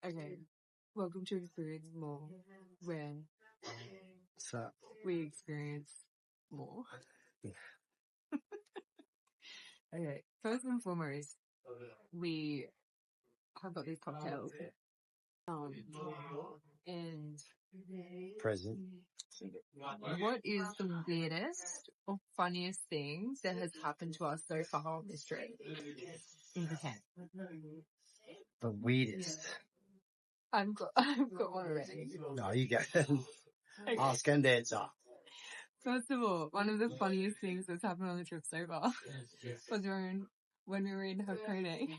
Okay. Welcome to Experience More, where So, we experience more. Okay. First and foremost, we have got these cocktails. And present. what is the weirdest or funniest thing that has happened to us so far on this trip in Japan? The weirdest. I've got one already. No, you go. Okay. Ask and answer. First of all, one of the funniest things that's happened on the trip so far was when we were in Hakone.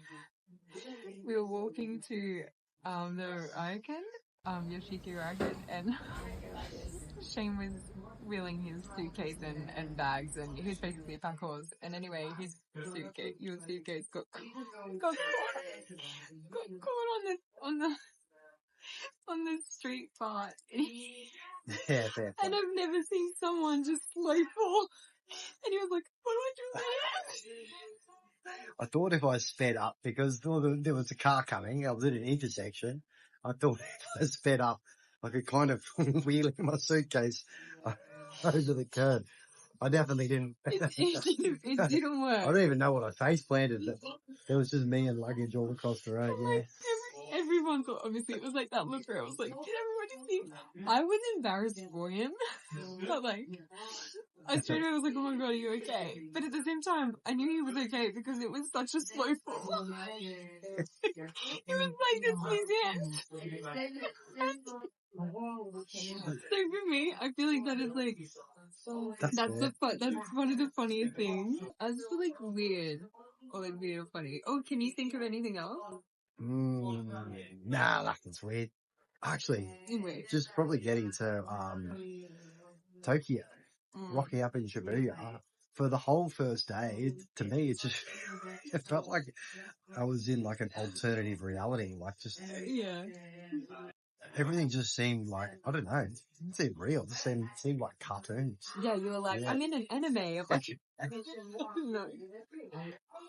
We were walking to the Ryokan, Yoshiki Ryokan, and Shane was wheeling his suitcase and bags, and he was basically a pack horse. And anyway, your suitcase got caught on the street part. Yeah, fair. And I've never seen someone just slow fall. And he was like, what do I do? I thought if I sped up, because there was a car coming, I was in an intersection, I thought if I sped up, I could kind of wheel my suitcase over the curb. I definitely didn't. It didn't work. I don't even know what I face planted. It was just me and luggage all across the road, yeah. Everyone thought, obviously, it was like that look where I was like, did everybody see? I was embarrassed for him, but like, I straight away was like, oh my god, are you okay? But at the same time, I knew he was okay because it was such a slow fall. He was like this in his hand. So for me, I feel like that is like, that's one of the funniest things. As for like weird or funny. Oh, can you think of anything else? Nah, nothing's weird. Actually, just probably getting to Tokyo, rocking up in Shibuya for the whole first day. To me, it felt like I was in like an alternative reality. Like everything just seemed like, I don't know, it didn't seem real. It just seemed like cartoons. Yeah, you were like, I'm in an anime. I'm like, no.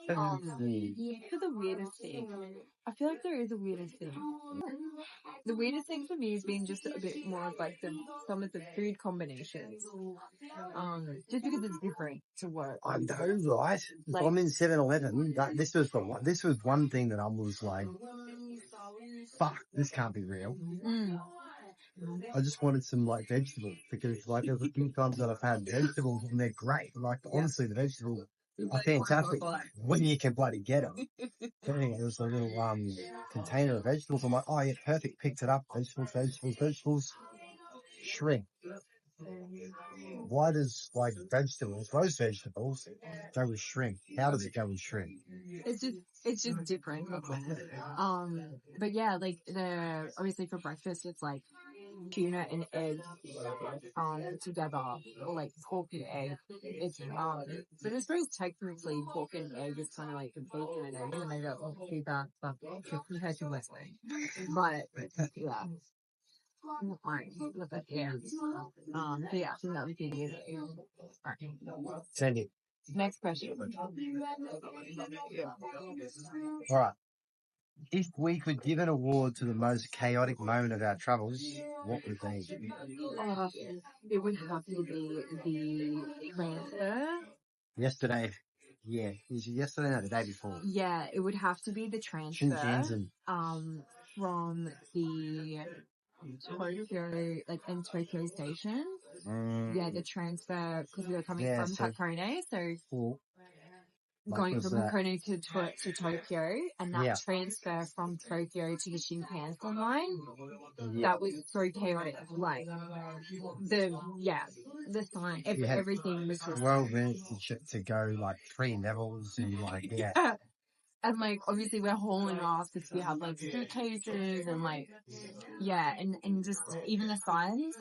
For the weirdest thing, I feel like there is a weirdest thing. The weirdest thing for me has been just a bit more of like some of the food combinations. Just because it's different to work. I know, right? Like, I'm in 7-Eleven. This was one thing that I was like, fuck, this can't be real. I just wanted some like vegetables because like there's a few times that I've had vegetables and they're great. Like honestly, the vegetables are fantastic when you can bloody get them. So anyway, there was a little container of vegetables. I'm like, oh yeah, perfect. Picked it up. Vegetables. Shrimp. Why does like roast vegetables go with shrimp? How does it go with shrimp? It's just different. But yeah, like obviously for breakfast it's like tuna and egg together, or like pork and egg. It's but I suppose technically pork and egg is kind of like a bacon and egg, and I don't see that stuff compared to Western. But yeah. Yeah. So yeah, so that would be the Send it. next question. All right. If we could give an award to the most chaotic moment of our travels, what would they be? It would have to be the transfer. Yesterday. Yeah. Was it yesterday or the day before? Yeah, it would have to be the transfer. From the Tokyo, like in Tokyo Station. Yeah, the transfer, because we were coming from Hakone, so going from Hakone to Tokyo, and that transfer from Tokyo to the Shinkansen line, that was so chaotic. Like, the sign, everything was just... Well, to go like 3 levels and like, And like, obviously we're hauling off because we have like suitcases and like, and just even the signs,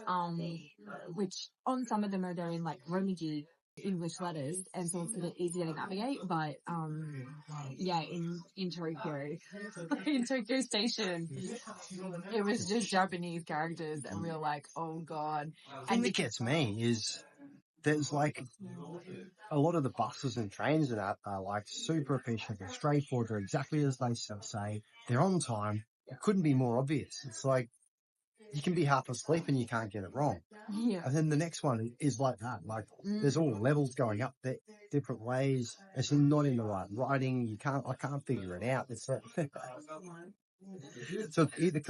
which on some of them are in like Romiji English letters, and so it's a bit easier to navigate, but, in Tokyo, in Tokyo Station, it was just Japanese characters, and we were like, oh god. The thing that gets me is, there's like a lot of the buses and trains and that are like super efficient and straightforward. They're exactly as they say. They're on time. it couldn't be more obvious. It's like, you can be half asleep and you can't get it wrong. Yeah. And then the next one is like that. Like, there's all levels going up there, different ways. It's not in the right writing. I can't figure it out. It's like, so it's either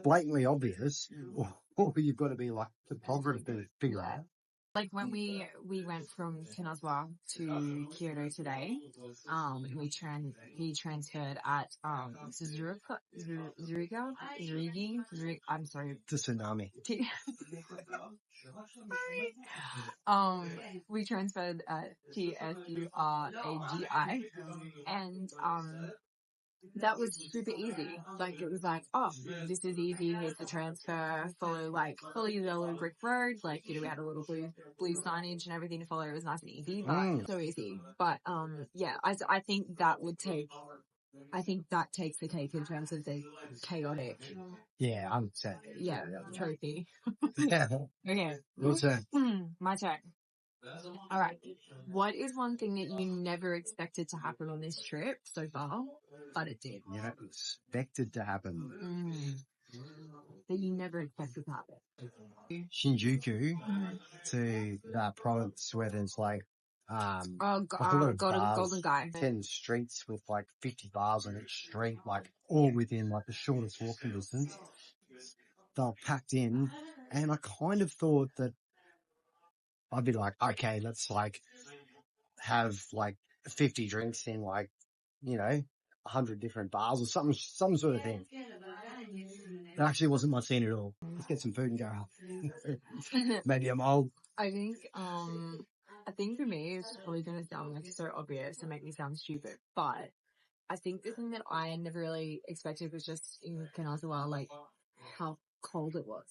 blatantly obvious or you've got to be like photographer to figure out. Like when we went from Kanazawa to Kyoto today, we transferred at I'm sorry. It's a tsunami. We transferred at TSURAGI, and that was super easy. Like, it was like, oh, this is easy. Here's the transfer. Follow the yellow brick road. Like, we had a little blue signage and everything to follow. It was nice and easy, but so easy. But, yeah, I think that takes the cake in terms of the chaotic. Yeah, I'm sad. Yeah, trophy. Yeah. Okay. Your turn. My turn. All right. What is one thing that you never expected to happen on this trip so far, but it did? You know, expected to happen. That you never expected to happen. Shinjuku to that province where there's like, Golden Guy. 10 streets with like 50 bars on each street, like all within like the shortest walking distance. They're packed in, and I kind of thought that I'd be like, okay, let's like have like 50 drinks in like, 100 different bars or some sort of thing. It actually wasn't my scene at all. Let's get some food and go out. Maybe I'm old. I think for me, it's probably going to sound like so obvious and make me sound stupid, but I think the thing that I never really expected was just in Kanazawa, like how cold it was.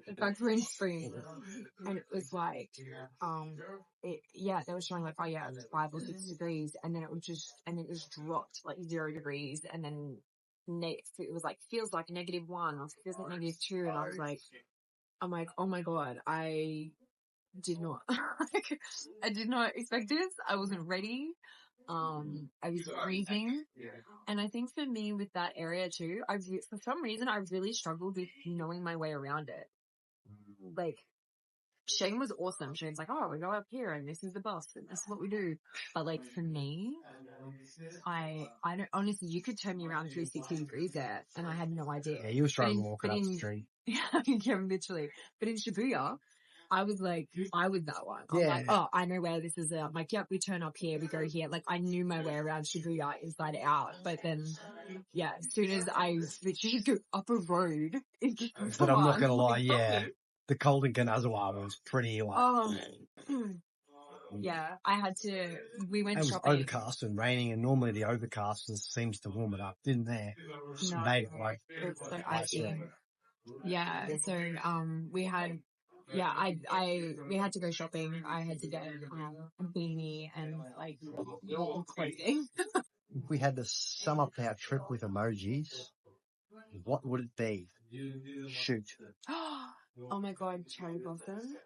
In fact, we're in spring, and it was like, they were showing like, it was 5 or 6 degrees, and then it was dropped like 0 degrees, and then it was like, feels like -1, or feels like -2, and I'm like, oh my God, I did not, I did not expect this. I wasn't ready. I was freezing. And I think for me with that area too, for some reason, I really struggled with knowing my way around it. Like, Shane was awesome. Shane's like, oh, we go up here and this is the bus and this is what we do. But like for me, I don't, honestly, you could turn me around 360 degrees there and I had no idea. Yeah, you were struggling walking up the street. Yeah, literally. But in Shibuya, I was that one. I'm like, oh, I know where this is. I'm like, yep, we turn up here, we go here. Like, I knew my way around Shibuya inside out. But then, yeah, as soon as I literally go up a road. But I'm not going to lie, the cold in Kanazawa was pretty yeah, we went shopping. It was overcast and raining, and normally the overcast seems to warm it up, didn't they? Just made it like, it's so icy. Yeah, so, we had to go shopping. I had to get a beanie and like more clothing. If we had to sum up our trip with emojis, what would it be? Shoot. Oh my God, cherry blossom.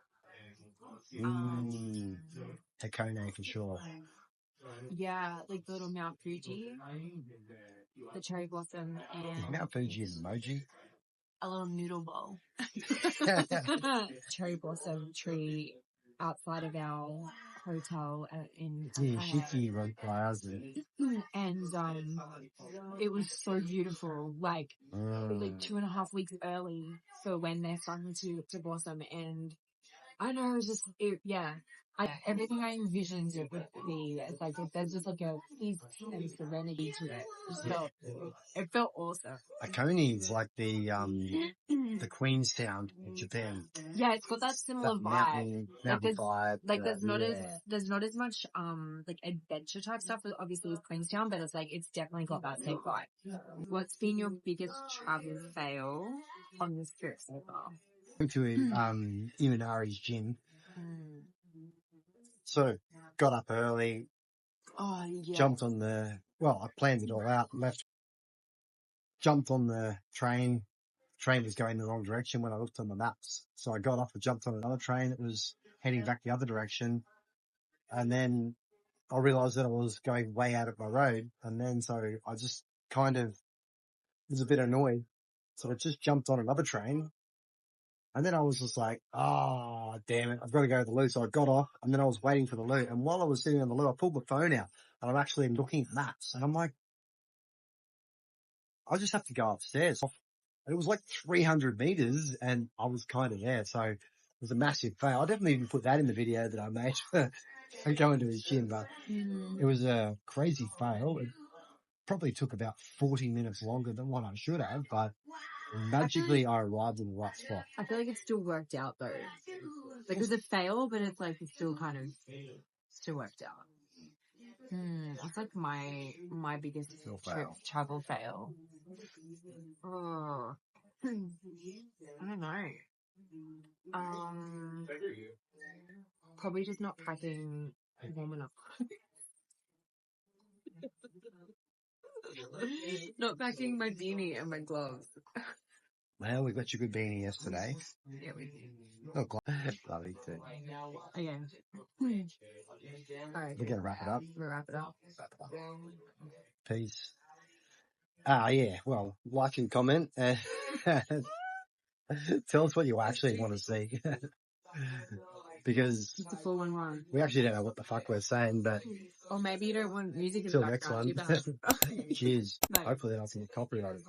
Hakone for sure. Yeah, like the little Mount Fuji, the cherry blossom, and Mount Fuji is emoji. A little noodle bowl. Cherry blossom tree outside of our hotel in Shiki Road Plaza. And it was so beautiful. Like it was like 2.5 weeks early for when they're starting to blossom, and I know it was just everything I envisioned it would be. It's like there's just like a peace and serenity to it. It felt awesome. Hakone is like the Queenstown of Japan. Yeah, it's got that similar vibe. Mountain vibe. Like there's not as much like adventure type stuff obviously with Queenstown, but it's definitely got that same vibe. What's been your biggest travel fail on this trip so far? Went to Imanari's gym. So got up early. Oh yeah. Jumped on I planned it all out. Jumped on the train. Train was going the wrong direction when I looked on the maps. So I got off and jumped on another train that was heading back the other direction. And then I realized that I was going way out of my road. And then so I just kind of was a bit annoyed. So I just jumped on another train. And then I was just like, oh, damn it, I've got to go to the loo. So I got off and then I was waiting for the loo. And while I was sitting on the loo, I pulled my phone out and I'm actually looking at maps. And I'm like, I just have to go upstairs. And it was like 300 meters and I was kind of there. So it was a massive fail. I definitely even put that in the video that I made. I go into his gym, but it was a crazy fail. It probably took about 40 minutes longer than what I should have, but magically I arrived in the right spot. I feel like it still worked out though. Like it was a fail, but it's like it still kind of still worked out. It's like my biggest travel fail. Oh, I don't know. Probably just not packing warm enough. Not packing my beanie and my gloves. Well, we got you a good beanie yesterday. Yeah, we did. Oh, lovely too. Okay. All right. We're going to wrap it up. We'll wrap it up. Peace. Yeah. Well, like and comment. Tell us what you actually want to see. Because It's the 411. we actually don't know what the fuck we're saying, but or maybe you don't want music in till the next background. one. Cheers. Bye. Hopefully they're not going to copyright it.